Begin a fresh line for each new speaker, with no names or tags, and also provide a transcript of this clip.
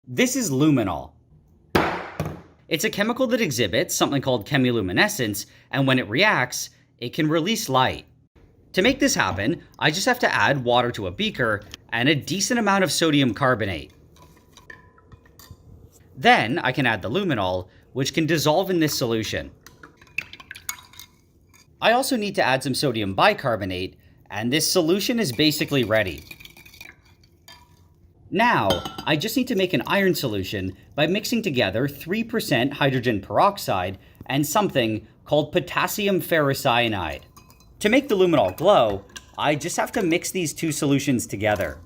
This is luminol. It's a chemical that exhibits something called chemiluminescence, and when it reacts, it can release light. To make this happen, I just have to add water to a beaker and a decent amount of sodium carbonate. Then I can add the luminol, which can dissolve in this solution. I also need to add some sodium bicarbonate, and this solution is basically ready. Now, I just need to make an iron solution by mixing together 3% hydrogen peroxide and something called potassium ferrocyanide. To make the luminol glow, I just have to mix these two solutions together.